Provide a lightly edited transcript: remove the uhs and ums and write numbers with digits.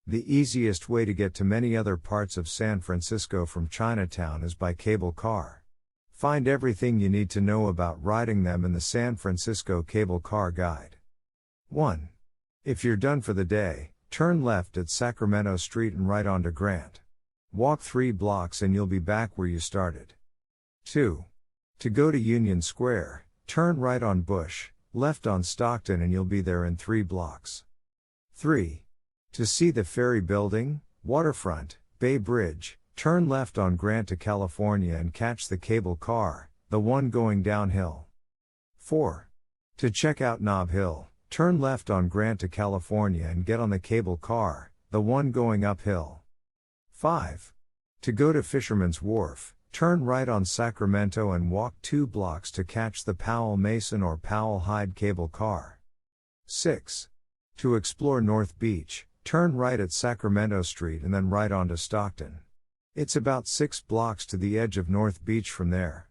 The easiest way to get to many other parts of San Francisco from Chinatown is by cable car. Find everything you need to know about riding them in the San Francisco Cable Car Guide. 1. If you're done for the day, turn left at Sacramento Street and right onto Grant. Walk 3 blocks and you'll be back where you started. 2. To go to Union Square, turn right on Bush, left on Stockton and you'll be there in 3 blocks. 3. To see the Ferry Building, Waterfront, Bay Bridge, turn left on Grant to California and catch the cable car, the one going downhill. 4. To check out Nob Hill, turn left on Grant to California and get on the cable car, the one going uphill. 5. To go to Fisherman's Wharf, turn right on Sacramento and walk 2 blocks to catch the Powell-Mason or Powell-Hyde cable car. 6. To explore North Beach, turn right at Sacramento Street and then right onto Stockton. It's about 6 blocks to the edge of North Beach from there.